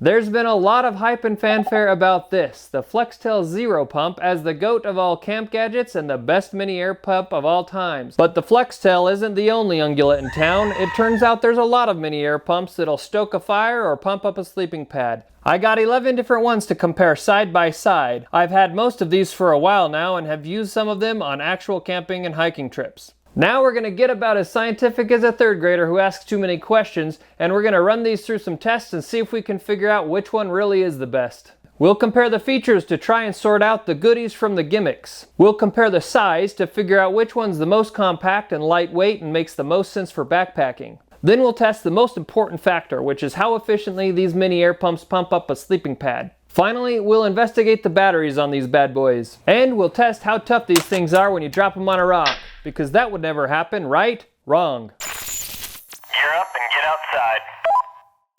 There's been a lot of hype and fanfare about this, the Flextail Zero Pump, as the GOAT of all camp gadgets and the best mini air pump of all times. But the Flextail isn't the only ungulate in town. It turns out there's a lot of mini air pumps that'll stoke a fire or pump up a sleeping pad. I got 11 different ones to compare side by side. I've had most of these for a while now and have used some of them on actual camping and hiking trips. Now we're going to get about as scientific as a third grader who asks too many questions, and we're going to run these through some tests and see if we can figure out which one really is the best. We'll compare the features to try and sort out the goodies from the gimmicks. We'll compare the size to figure out which one's the most compact and lightweight and makes the most sense for backpacking. Then we'll test the most important factor, which is how efficiently these mini air pumps pump up a sleeping pad. Finally, we'll investigate the batteries on these bad boys. And we'll test how tough these things are when you drop them on a rock. Because that would never happen, right? Wrong. Gear up and get outside.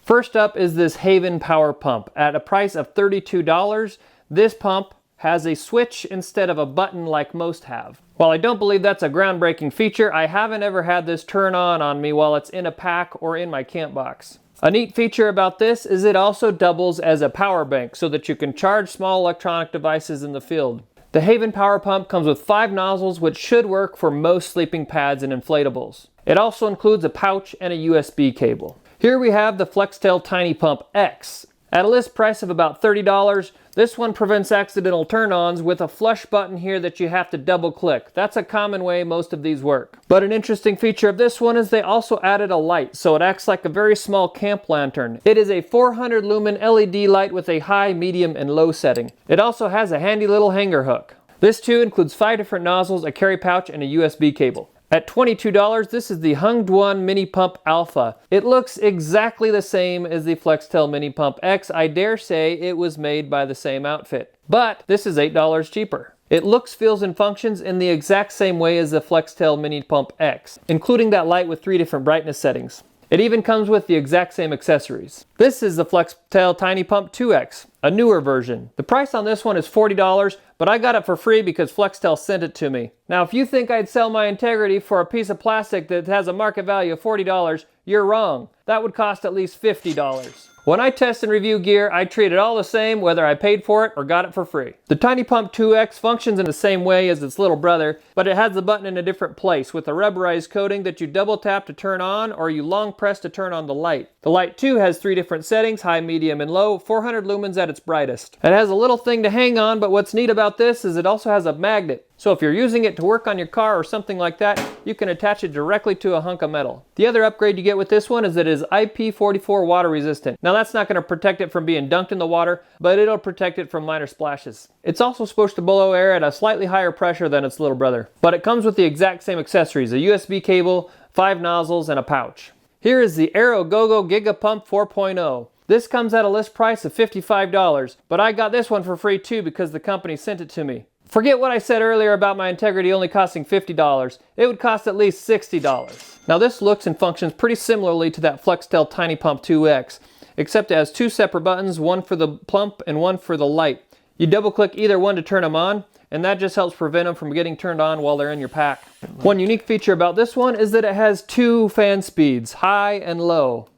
First up is this Haven Power Pump. At a price of $32, this pump has a switch instead of a button like most have. While I don't believe that's a groundbreaking feature, I haven't ever had this turn on me while it's in a pack or in my camp box. A neat feature about this is it also doubles as a power bank so that you can charge small electronic devices in the field. The Haven Power Pump comes with 5 nozzles, which should work for most sleeping pads and inflatables. It also includes a pouch and a USB cable. Here we have the Flextail Tiny Pump X. At a list price of about $30, this one prevents accidental turn-ons with a flush button here that you have to double click. That's a common way most of these work. But an interesting feature of this one is they also added a light, so it acts like a very small camp lantern. It is a 400 lumen LED light with a high, medium, and low setting. It also has a handy little hanger hook. This too includes 5 different nozzles, a carry pouch, and a USB cable. At $22, this is the Hengduan Mini Pump Alpha. It looks exactly the same as the Flextail Mini Pump X. I dare say it was made by the same outfit. But this is $8 cheaper. It looks, feels, and functions in the exact same way as the Flextail Mini Pump X, including that light with 3 different brightness settings. It even comes with the exact same accessories. This is the Flextail Tiny Pump 2X, a newer version. The price on this one is $40, but I got it for free because Flextail sent it to me. Now, if you think I'd sell my integrity for a piece of plastic that has a market value of $40, you're wrong. That would cost at least $50. When I test and review gear, I treat it all the same whether I paid for it or got it for free. The Tiny Pump 2X functions in the same way as its little brother, but it has the button in a different place with a rubberized coating that you double tap to turn on or you long press to turn on the light. The light too has 3 different settings, high, medium, and low, 400 lumens at its brightest. It has a little thing to hang on, but what's neat about this is it also has a magnet. So if you're using it to work on your car or something like that, you can attach it directly to a hunk of metal. The other upgrade you get with this one is that it is IP44 water resistant. Now that's not going to protect it from being dunked in the water, but it'll protect it from minor splashes. It's also supposed to blow air at a slightly higher pressure than its little brother. But it comes with the exact same accessories, a USB cable, 5 nozzles, and a pouch. Here is the AeroGoGo GIGA Pump 4.0. This comes at a list price of $55, but I got this one for free too because the company sent it to me. Forget what I said earlier about my integrity only costing $50. It would cost at least $60. Now this looks and functions pretty similarly to that Flextail Tiny Pump 2X, except it has 2 separate buttons, one for the pump and one for the light. You double click either one to turn them on, and that just helps prevent them from getting turned on while they're in your pack. One unique feature about this one is that it has 2 fan speeds, high and low.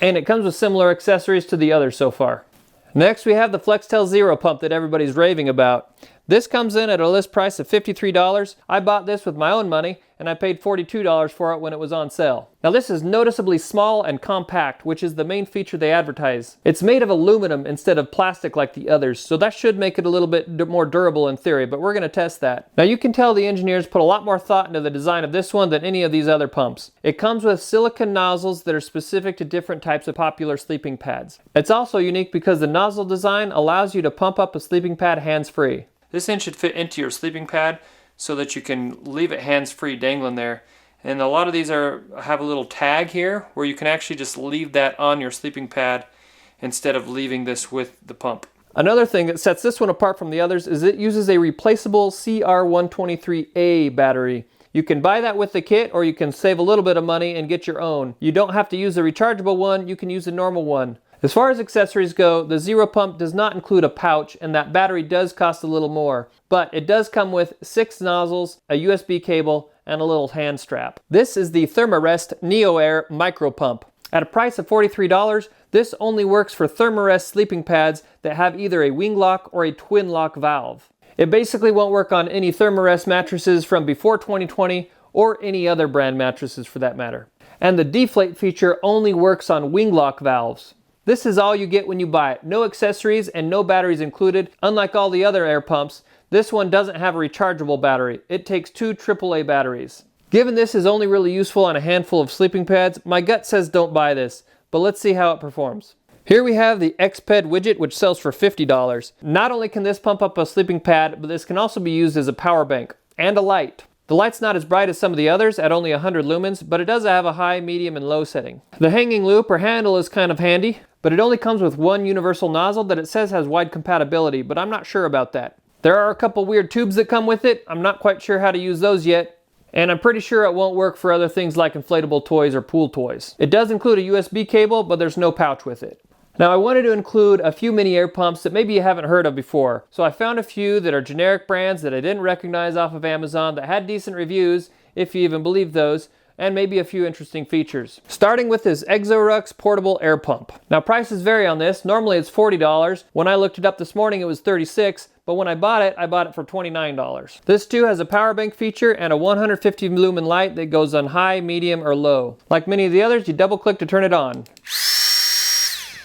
And it comes with similar accessories to the others so far. Next we have the Flextail Zero Pump that everybody's raving about. This comes in at a list price of $53. I bought this with my own money and I paid $42 for it when it was on sale. Now this is noticeably small and compact, which is the main feature they advertise. It's made of aluminum instead of plastic like the others, so that should make it a little bit more durable in theory, but we're going to test that. Now you can tell the engineers put a lot more thought into the design of this one than any of these other pumps. It comes with silicone nozzles that are specific to different types of popular sleeping pads. It's also unique because the nozzle design allows you to pump up a sleeping pad hands-free. This end should fit into your sleeping pad so that you can leave it hands-free dangling there. And a lot of these have a little tag here where you can actually just leave that on your sleeping pad instead of leaving this with the pump. Another thing that sets this one apart from the others is it uses a replaceable CR123A battery. You can buy that with the kit or you can save a little bit of money and get your own. You don't have to use the rechargeable one, you can use the normal one. As far as accessories go, the Zero Pump does not include a pouch and that battery does cost a little more, but it does come with 6 nozzles, a USB cable, and a little hand strap. This is the Thermarest NeoAir Micro Pump. At a price of $43, this only works for Thermarest sleeping pads that have either a wing lock or a twin lock valve. It basically won't work on any Thermarest mattresses from before 2020 or any other brand mattresses for that matter. And the deflate feature only works on wing lock valves. This is all you get when you buy it. No accessories and no batteries included. Unlike all the other air pumps, this one doesn't have a rechargeable battery. It takes 2 AAA batteries. Given this is only really useful on a handful of sleeping pads, my gut says don't buy this, but let's see how it performs. Here we have the Exped Widget, which sells for $50. Not only can this pump up a sleeping pad, but this can also be used as a power bank and a light. The light's not as bright as some of the others at only 100 lumens, but it does have a high, medium, and low setting. The hanging loop or handle is kind of handy, but it only comes with one universal nozzle that it says has wide compatibility, but I'm not sure about that. There are a couple weird tubes that come with it. I'm not quite sure how to use those yet, and I'm pretty sure it won't work for other things like inflatable toys or pool toys. It does include a USB cable, but there's no pouch with it. Now I wanted to include a few mini air pumps that maybe you haven't heard of before. So I found a few that are generic brands that I didn't recognize off of Amazon that had decent reviews, if you even believe those, and maybe a few interesting features. Starting with this Exor Ru portable air pump. Now prices vary on this. Normally it's $40. When I looked it up this morning it was $36, but when I bought it for $29. This too has a power bank feature and a 150 lumen light that goes on high, medium, or low. Like many of the others, you double click to turn it on.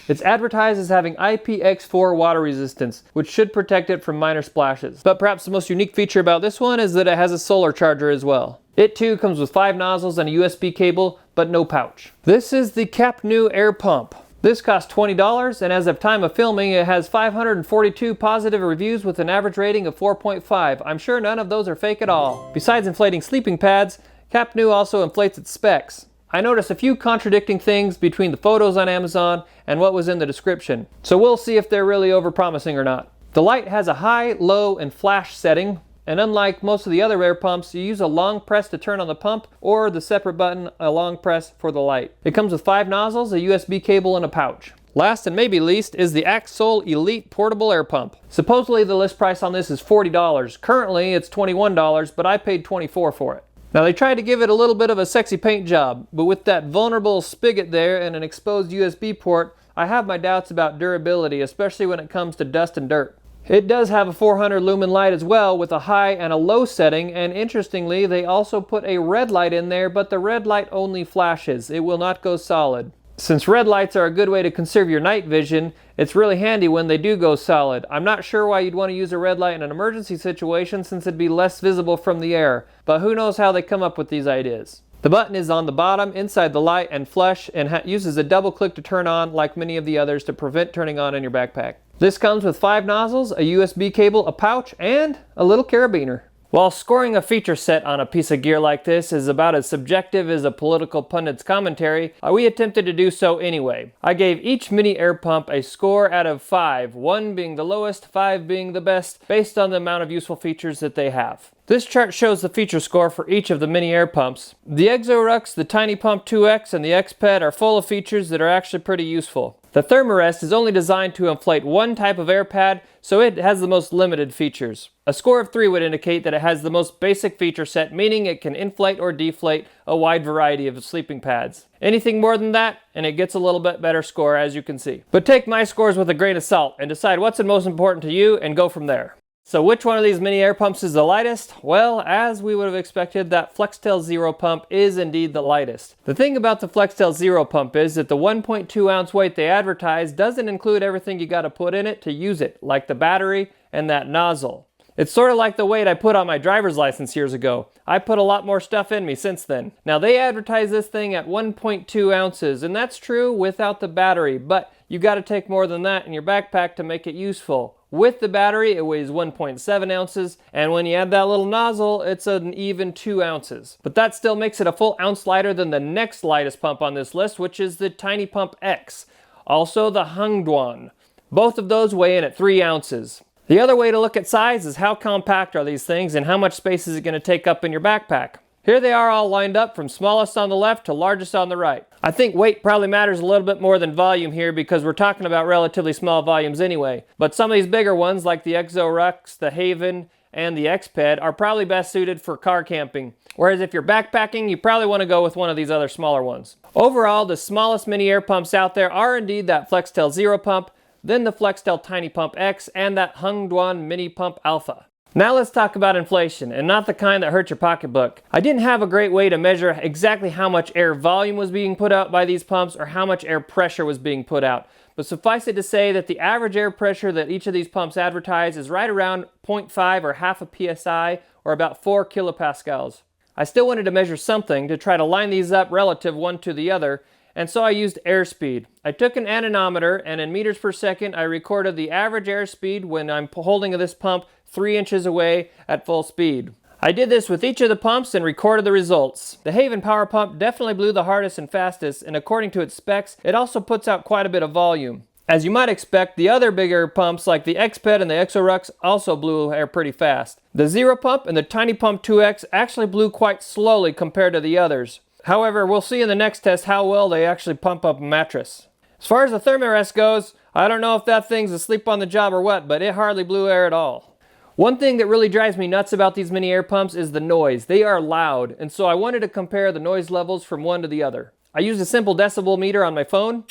It's advertised as having IPX4 water resistance, which should protect it from minor splashes. But perhaps the most unique feature about this one is that it has a solar charger as well. It too comes with 5 nozzles and a USB cable, but no pouch. This is the Capnew air pump. This costs $20, and as of time of filming, it has 542 positive reviews with an average rating of 4.5. I'm sure none of those are fake at all. Besides inflating sleeping pads, Capnew also inflates its specs. I noticed a few contradicting things between the photos on Amazon and what was in the description, so we'll see if they're really over-promising or not. The light has a high, low, and flash setting, and unlike most of the other air pumps, you use a long press to turn on the pump or the separate button, a long press for the light. It comes with 5 nozzles, a USB cable, and a pouch. Last and maybe least is the Axol Elite portable air pump. Supposedly the list price on this is $40. Currently it's $21, but I paid $24 for it. Now they tried to give it a little bit of a sexy paint job, but with that vulnerable spigot there and an exposed USB port, I have my doubts about durability, especially when it comes to dust and dirt. It does have a 400 lumen light as well with a high and a low setting, and interestingly they also put a red light in there, but the red light only flashes. It will not go solid. Since red lights are a good way to conserve your night vision, it's really handy when they do go solid. I'm not sure why you'd want to use a red light in an emergency situation since it'd be less visible from the air, but who knows how they come up with these ideas. The button is on the bottom inside the light and flush and uses a double click to turn on like many of the others to prevent turning on in your backpack. This comes with 5 nozzles, a USB cable, a pouch, and a little carabiner. While scoring a feature set on a piece of gear like this is about as subjective as a political pundit's commentary, we attempted to do so anyway. I gave each mini air pump a score out of 5, 1 being the lowest, 5 being the best, based on the amount of useful features that they have. This chart shows the feature score for each of the mini air pumps. The Exor Ru, the Tiny Pump 2X, and the Exped are full of features that are actually pretty useful. The Thermarest is only designed to inflate one type of air pad, so it has the most limited features. A score of 3 would indicate that it has the most basic feature set, meaning it can inflate or deflate a wide variety of sleeping pads. Anything more than that, and it gets a little bit better score, as you can see. But take my scores with a grain of salt and decide what's the most important to you and go from there. So which one of these mini air pumps is the lightest? Well, as we would have expected, that Flextail Zero Pump is indeed the lightest. The thing about the Flextail Zero Pump is that the 1.2 ounce weight they advertise doesn't include everything you gotta put in it to use it, like the battery and that nozzle. It's sort of like the weight I put on my driver's license years ago. I put a lot more stuff in me since then. Now they advertise this thing at 1.2 ounces, and that's true without the battery, but you gotta take more than that in your backpack to make it useful. With the battery, it weighs 1.7 ounces, and when you add that little nozzle, it's an even 2 ounces. But that still makes it a full ounce lighter than the next lightest pump on this list, which is the Tiny Pump X. Also the Hengduan. Both of those weigh in at 3 ounces. The other way to look at size is how compact are these things and how much space is it going to take up in your backpack. Here they are all lined up from smallest on the left to largest on the right. I think weight probably matters a little bit more than volume here because we're talking about relatively small volumes anyway. But some of these bigger ones like the Exor Ru, the Haven, and the Exped are probably best suited for car camping Whereas if you're backpacking, you probably want to go with one of these other smaller ones. Overall, the smallest mini air pumps out there are indeed that Flextail Zero Pump, then the Flextail Tiny Pump X, and that Hengduan Mini Pump Alpha. Now let's talk about inflation, and not the kind that hurts your pocketbook. I didn't have a great way to measure exactly how much air volume was being put out by these pumps or how much air pressure was being put out. But suffice it to say that the average air pressure that each of these pumps advertise is right around 0.5 or half a psi, or about 4 kilopascals. I still wanted to measure something to try to line these up relative one to the other, and so I used airspeed. I took an anemometer, and in meters per second I recorded the average airspeed when I'm holding this pump 3 inches away at full speed. I did this with each of the pumps and recorded the results. The Haven Power Pump definitely blew the hardest and fastest, and according to its specs, it also puts out quite a bit of volume. As you might expect, the other bigger pumps like the Exped and the Exorux also blew air pretty fast. The Zero Pump and the Tiny Pump 2X actually blew quite slowly compared to the others. However, we'll see in the next test how well they actually pump up a mattress. As far as the Thermarest goes, I don't know if that thing's asleep on the job or what, but it hardly blew air at all. One thing that really drives me nuts about these mini air pumps is the noise. They are loud, and so I wanted to compare the noise levels from one to the other. I used a simple decibel meter on my phone,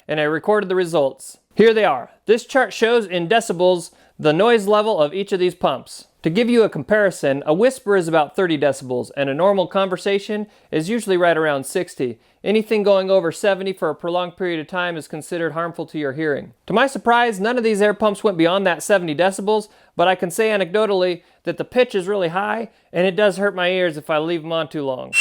and I recorded the results. Here they are. This chart shows in decibels the noise level of each of these pumps. To give you a comparison, a whisper is about 30 decibels, and a normal conversation is usually right around 60. Anything going over 70 for a prolonged period of time is considered harmful to your hearing. To my surprise, none of these air pumps went beyond that 70 decibels, but I can say anecdotally that the pitch is really high, and it does hurt my ears if I leave them on too long.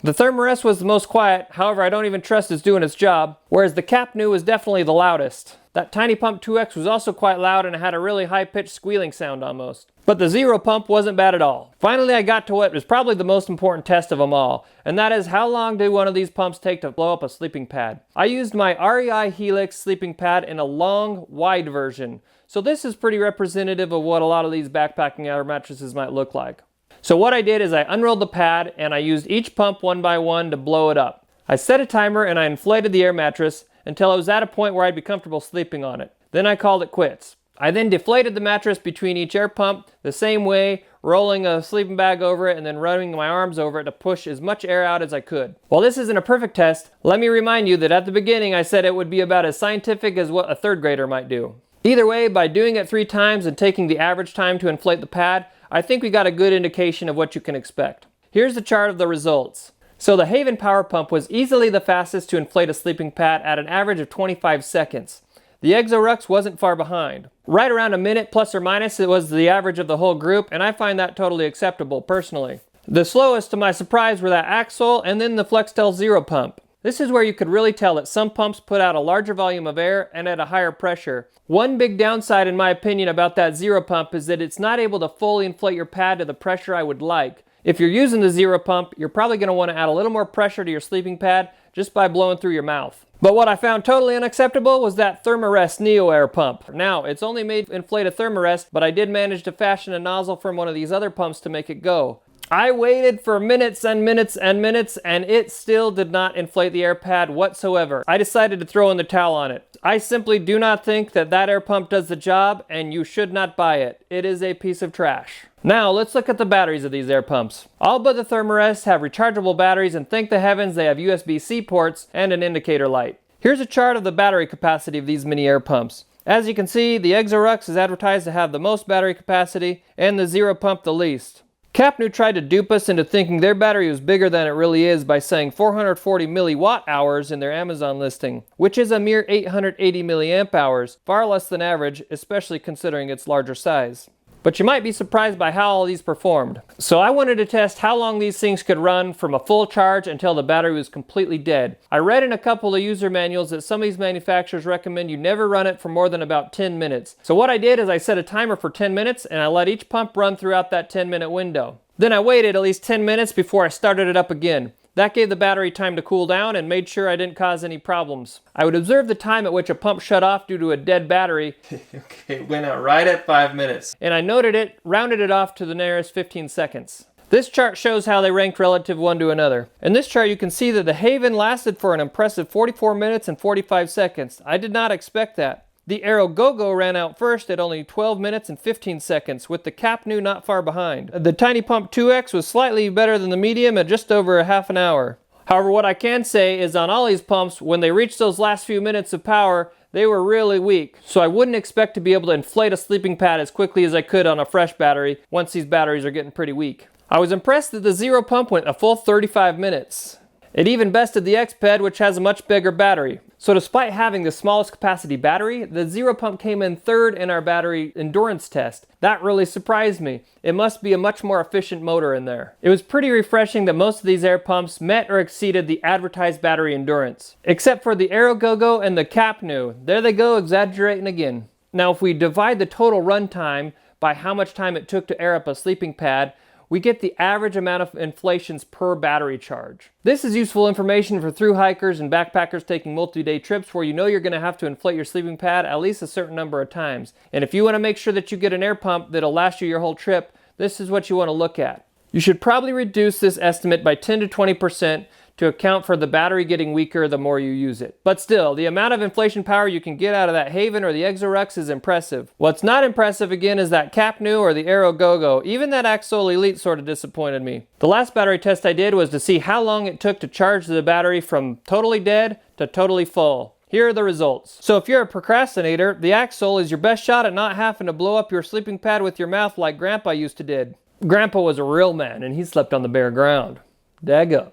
The Thermarest was the most quiet, however I don't even trust it's doing its job, whereas the Capnew was definitely the loudest. That Tiny Pump 2X was also quite loud and it had a really high-pitched squealing sound almost. But the Zero Pump wasn't bad at all. Finally, I got to what was probably the most important test of them all, and that is how long did one of these pumps take to blow up a sleeping pad. I used my REI Helix sleeping pad in a long, wide version, so this is pretty representative of what a lot of these backpacking air mattresses might look like. So what I did is I unrolled the pad and I used each pump one by one to blow it up. I set a timer and I inflated the air mattress until I was at a point where I'd be comfortable sleeping on it. Then I called it quits. I then deflated the mattress between each air pump the same way, rolling a sleeping bag over it and then running my arms over it to push as much air out as I could. While this isn't a perfect test, let me remind you that at the beginning I said it would be about as scientific as what a third grader might do. Either way, by doing it 3 times and taking the average time to inflate the pad, I think we got a good indication of what you can expect. Here's the chart of the results. So the Haven Power Pump was easily the fastest to inflate a sleeping pad at an average of 25 seconds. The Evorux wasn't far behind. Right around a minute plus or minus it was the average of the whole group, and I find that totally acceptable personally. The slowest to my surprise were that Axol and then the Flextail Zero Pump. This is where you could really tell that some pumps put out a larger volume of air and at a higher pressure. One big downside in my opinion about that Zero Pump is that it's not able to fully inflate your pad to the pressure I would like. If you're using the Zero Pump, you're probably going to want to add a little more pressure to your sleeping pad just by blowing through your mouth. But what I found totally unacceptable was that Thermarest Neo Air Pump. Now, it's only made to inflate a Thermarest, but I did manage to fashion a nozzle from one of these other pumps to make it go. I waited for minutes and minutes and minutes, and it still did not inflate the air pad whatsoever. I decided to throw in the towel on it. I simply do not think that that air pump does the job, and you should not buy it. It is a piece of trash. Now, let's look at the batteries of these air pumps. All but the Thermarest have rechargeable batteries, and thank the heavens they have USB-C ports and an indicator light. Here's a chart of the battery capacity of these mini air pumps. As you can see, the Exorux is advertised to have the most battery capacity, and the Zero Pump the least. Capnew tried to dupe us into thinking their battery was bigger than it really is by saying 440 milliwatt hours in their Amazon listing, which is a mere 880 milliamp hours, far less than average, especially considering its larger size. But you might be surprised by how all these performed. So I wanted to test how long these things could run from a full charge until the battery was completely dead. I read in a couple of user manuals that some of these manufacturers recommend you never run it for more than about 10 minutes. So what I did is I set a timer for 10 minutes and I let each pump run throughout that 10-minute window. Then I waited at least 10 minutes before I started it up again. That gave the battery time to cool down and made sure I didn't cause any problems. I would observe the time at which a pump shut off due to a dead battery. Okay, it went out right at 5 minutes. And I noted it, rounded it off to the nearest 15 seconds. This chart shows how they ranked relative one to another. In this chart you can see that the Haven lasted for an impressive 44 minutes and 45 seconds. I did not expect that. The AeroGoGo ran out first at only 12 minutes and 15 seconds, with the Capnew not far behind. The Tiny Pump 2X was slightly better than the medium at just over a half an hour. However, what I can say is on all these pumps, when they reached those last few minutes of power, they were really weak. So I wouldn't expect to be able to inflate a sleeping pad as quickly as I could on a fresh battery once these batteries are getting pretty weak. I was impressed that the Zero Pump went a full 35 minutes. It even bested the Exped, which has a much bigger battery. So despite having the smallest capacity battery, the Zero Pump came in third in our battery endurance test. That really surprised me. It must be a much more efficient motor in there. It was pretty refreshing that most of these air pumps met or exceeded the advertised battery endurance. Except for the AeroGoGo and the Capnew. There they go, exaggerating again. Now if we divide the total run time by how much time it took to air up a sleeping pad, we get the average amount of inflations per battery charge. This is useful information for thru hikers and backpackers taking multi-day trips where you know you're going to have to inflate your sleeping pad at least a certain number of times. And if you want to make sure that you get an air pump that'll last you your whole trip, this is what you want to look at. You should probably reduce this estimate by 10 to 20% to account for the battery getting weaker the more you use it. But still, the amount of inflation power you can get out of that Haven or the Evorux is impressive. What's not impressive again is that Capnew or the AeroGoGo. Even that Axol Elite sort of disappointed me. The last battery test I did was to see how long it took to charge the battery from totally dead to totally full. Here are the results. So if you're a procrastinator, the Axol is your best shot at not having to blow up your sleeping pad with your mouth like Grandpa used to did. Grandpa was a real man and he slept on the bare ground. Daggum.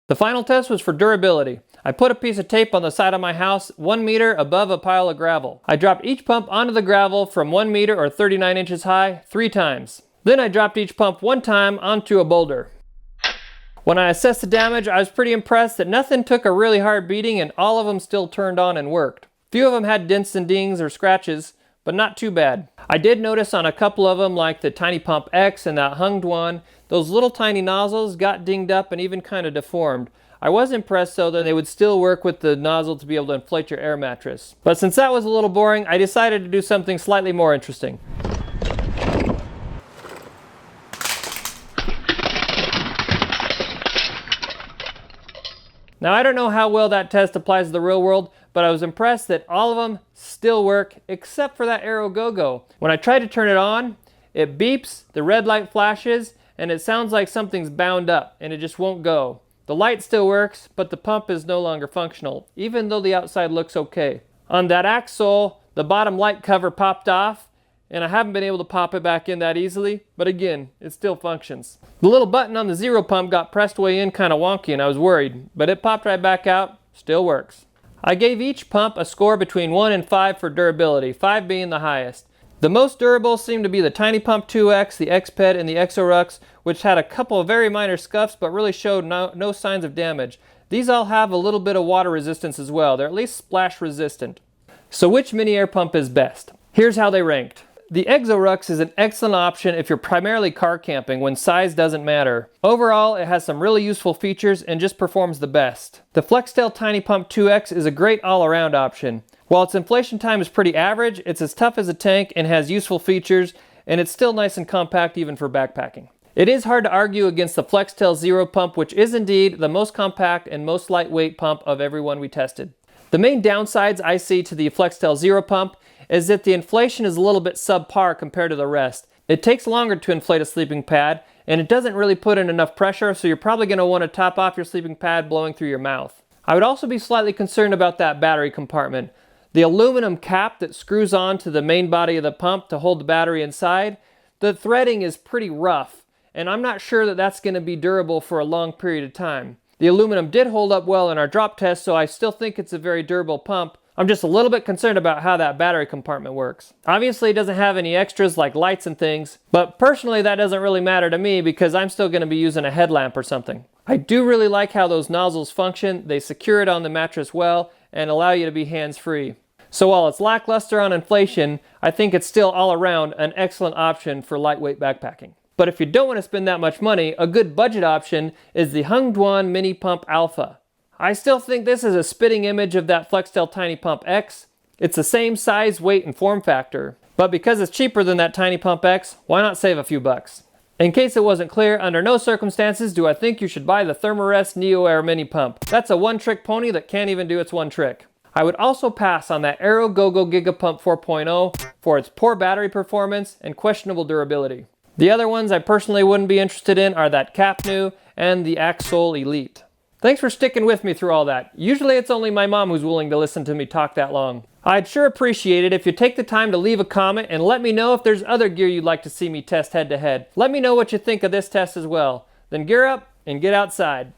The final test was for durability. I put a piece of tape on the side of my house 1 meter above a pile of gravel. I dropped each pump onto the gravel from 1 meter or 39 inches high 3 times. Then I dropped each pump 1 time onto a boulder. When I assessed the damage, I was pretty impressed that nothing took a really hard beating and all of them still turned on and worked. Few of them had dents and dings or scratches, but not too bad. I did notice on a couple of them, like the Tiny Pump X and that Hengduan, those little tiny nozzles got dinged up and even kind of deformed. I was impressed though that they would still work with the nozzle to be able to inflate your air mattress. But since that was a little boring, I decided to do something slightly more interesting. Now I don't know how well that test applies to the real world, but I was impressed that all of them still work except for that AeroGoGo. When I try to turn it on, it beeps, the red light flashes, and it sounds like something's bound up and it just won't go. The light still works, but the pump is no longer functional, even though the outside looks okay. On that Axol, the bottom light cover popped off, and I haven't been able to pop it back in that easily, but again, it still functions. The little button on the Zero Pump got pressed way in kind of wonky and I was worried, but it popped right back out, still works. I gave each pump a score between 1 and 5 for durability, 5 being the highest. The most durable seemed to be the Tiny Pump 2X, the Exped, and the Evorux, which had a couple of very minor scuffs but really showed no signs of damage. These all have a little bit of water resistance as well. They're at least splash resistant. So which mini air pump is best? Here's how they ranked. The Evorux is an excellent option if you're primarily car camping when size doesn't matter. Overall, it has some really useful features and just performs the best. The Flextail Tiny Pump 2X is a great all-around option. While its inflation time is pretty average, it's as tough as a tank and has useful features, and it's still nice and compact even for backpacking. It is hard to argue against the Flextail Zero Pump, which is indeed the most compact and most lightweight pump of every one we tested. The main downsides I see to the Flextail Zero Pump is that the inflation is a little bit subpar compared to the rest. It takes longer to inflate a sleeping pad, and it doesn't really put in enough pressure, so you're probably going to want to top off your sleeping pad blowing through your mouth. I would also be slightly concerned about that battery compartment. The aluminum cap that screws on to the main body of the pump to hold the battery inside, the threading is pretty rough, and I'm not sure that that's going to be durable for a long period of time. The aluminum did hold up well in our drop test, so I still think it's a very durable pump. I'm just a little bit concerned about how that battery compartment works. Obviously it doesn't have any extras like lights and things, but personally that doesn't really matter to me because I'm still going to be using a headlamp or something. I do really like how those nozzles function. They secure it on the mattress well and allow you to be hands-free. So while it's lackluster on inflation, I think it's still all around an excellent option for lightweight backpacking. But if you don't want to spend that much money, a good budget option is the Hengduan Mini Pump Alpha. I still think this is a spitting image of that Flextail Tiny Pump X. It's the same size, weight, and form factor. But because it's cheaper than that Tiny Pump X, why not save a few bucks? In case it wasn't clear, under no circumstances do I think you should buy the Thermarest Neo Air Mini Pump. That's a one-trick pony that can't even do its one trick. I would also pass on that AeroGoGo GIGA Pump 4.0 for its poor battery performance and questionable durability. The other ones I personally wouldn't be interested in are that Capnew and the Axol Elite. Thanks for sticking with me through all that. Usually it's only my mom who's willing to listen to me talk that long. I'd sure appreciate it if you take the time to leave a comment and let me know if there's other gear you'd like to see me test head to head. Let me know what you think of this test as well. Then gear up and get outside.